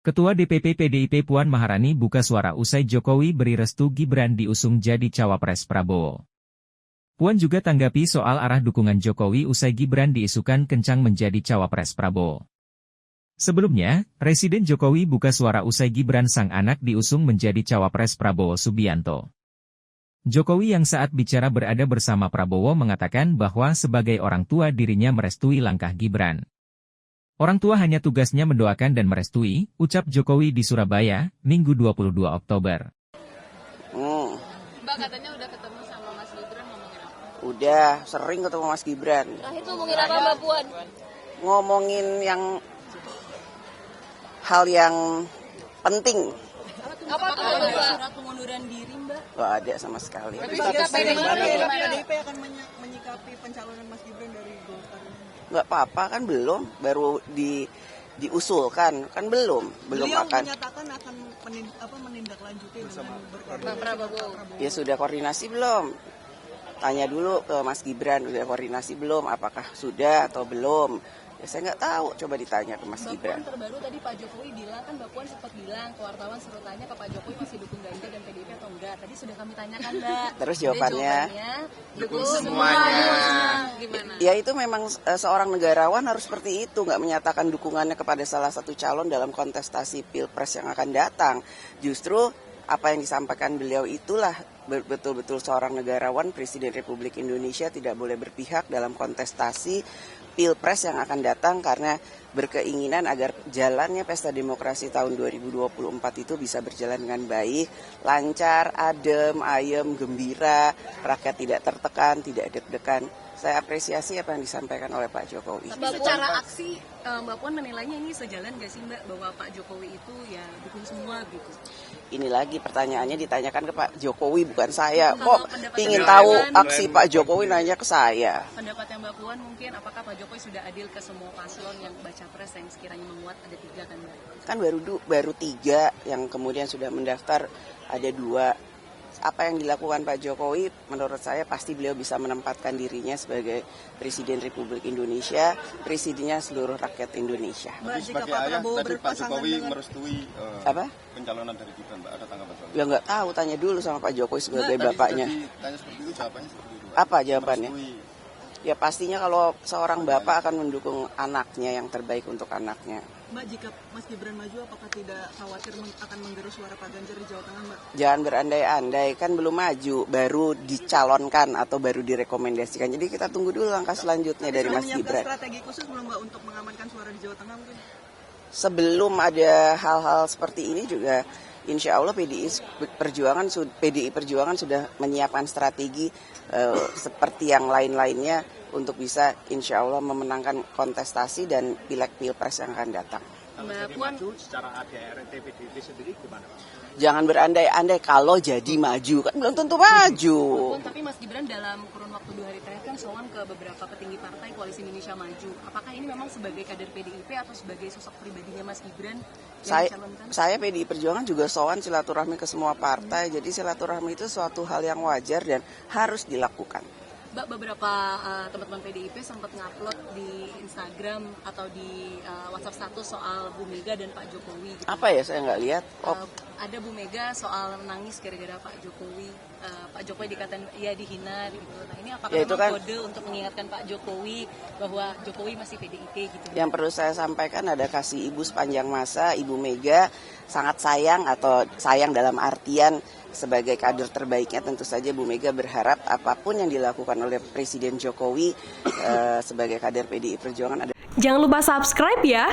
Ketua DPP PDIP Puan Maharani buka suara usai Jokowi beri restu Gibran diusung jadi cawapres Prabowo. Puan juga tanggapi soal arah dukungan Jokowi usai Gibran diisukan kencang menjadi cawapres Prabowo. Sebelumnya, Presiden Jokowi buka suara usai Gibran sang anak diusung menjadi cawapres Prabowo Subianto. Jokowi yang saat bicara berada bersama Prabowo mengatakan bahwa sebagai orang tua dirinya merestui langkah Gibran. Orang tua hanya tugasnya mendoakan dan merestui, ucap Jokowi di Surabaya, Minggu 22 Oktober. Mbak katanya udah ketemu sama Mas Gibran, ngomongin apa? Udah, sering ketemu Mas Gibran. Nah itu ngomongin apa Mbak Puan? Ngomongin hal yang penting. Apa tuh Mbak? Surat pengunduran diri Mbak. Gak ada sama sekali. PDIP akan menyikapi pencalonan Mas Gibran dari Golkar. Gak apa-apa kan belum, baru diusulkan kan belum Beliau akan. menyatakan akan menindaklanjuti dengan Prabowo. Ya sudah koordinasi belum? Tanya dulu ke Mas Gibran, udah koordinasi belum? Apakah sudah atau belum? Ya saya nggak tahu, coba ditanya ke Mas Gibran. Mbak Puan terbaru tadi Pak Jokowi bilang, kan Mbak Puan sempat bilang ke wartawan suruh tanya ke Pak Jokowi masih dukung Ganjar dan PDIP atau enggak. Tadi sudah kami tanyakan Mbak. Terus jawabannya? Dukung semuanya. Gimana? Ya itu memang seorang negarawan harus seperti itu, nggak menyatakan dukungannya kepada salah satu calon dalam kontestasi Pilpres yang akan datang. Justru apa yang disampaikan beliau itulah betul-betul seorang negarawan, Presiden Republik Indonesia tidak boleh berpihak dalam kontestasi Pilpres yang akan datang karena berkeinginan agar jalannya pesta demokrasi tahun 2024 itu bisa berjalan dengan baik, lancar, adem, ayem, gembira, rakyat tidak tertekan, tidak deg-degan. Saya apresiasi apa yang disampaikan oleh Pak Jokowi. Tapi secara aksi, Mbak Puan menilainya ini sejalan nggak sih Mbak, bahwa Pak Jokowi itu ya dukung semua gitu? Ini lagi pertanyaannya ditanyakan ke Pak Jokowi bukan saya. Kok ingin tahu aksi Pak Jokowi nanya ke saya? Pendapatnya Mbak Puan mungkin apakah Pak Jokowi sudah adil ke semua paslon yang baca pres yang sekiranya menguat, ada 3 kan Mbak? Kan baru 3 yang kemudian sudah mendaftar, ada 2. Apa yang dilakukan Pak Jokowi menurut saya pasti beliau bisa menempatkan dirinya sebagai Presiden Republik Indonesia, presidennya seluruh rakyat Indonesia. Mbak, jika sebagai Pak ayah Prabowo tadi Pak berpasangan Jokowi dengan merestui pencalonan dari Gibran, Mbak, ada tanggapan soal itu? Ya nggak tahu, tanya dulu sama Pak Jokowi sebagai bapaknya. Tanya seperti itu, jawabannya seperti itu, Mbak. Apa jawabannya? Merestui. Ya pastinya kalau seorang bapak akan mendukung anaknya yang terbaik untuk anaknya. Mbak, jika Mas Gibran maju apakah tidak khawatir akan menggerus suara Pak Ganjar di Jawa Tengah Mbak? Jangan berandai-andai, kan belum maju, baru dicalonkan atau baru direkomendasikan. Jadi kita tunggu dulu langkah selanjutnya dari Mas Gibran. Strategi khusus belum Mbak untuk mengamankan suara di Jawa Tengah mungkin? Sebelum ada hal-hal seperti ini juga insya Allah PDI Perjuangan sudah menyiapkan strategi seperti yang lain-lainnya untuk bisa insya Allah memenangkan kontestasi dan pileg pilpres yang akan datang. Mbak Puan secara ADRT PDIP sendiri gimana Pak? Jangan berandai-andai, kalau jadi maju kan belum tentu maju. Puan, tapi Mas Gibran dalam kurun waktu 2 hari terakhir kan sowan ke beberapa petinggi partai Koalisi Indonesia Maju. Apakah ini memang sebagai kader PDIP atau sebagai sosok pribadinya Mas Gibran yang dicalonkan? Saya PDI Perjuangan juga sowan silaturahmi ke semua partai. Jadi silaturahmi itu suatu hal yang wajar dan harus dilakukan. Mbak, beberapa teman-teman PDIP sempat ngupload di Instagram atau di WhatsApp status soal Bu Mega dan Pak Jokowi. Gitu. Apa ya, saya nggak lihat. Ada Bu Mega soal nangis gara-gara Pak Jokowi. Pak Jokowi dikatain ya dihina gitu. Nah ini apakah ya, memang kan kode untuk mengingatkan Pak Jokowi bahwa Jokowi masih PDIP gitu? Yang perlu saya sampaikan ada kasih ibu sepanjang masa. Ibu Mega sangat sayang, atau sayang dalam artian sebagai kader terbaiknya. Tentu saja Bu Mega berharap apapun yang dilakukan oleh Presiden Jokowi sebagai kader PDI Perjuangan ada. Jangan lupa subscribe ya.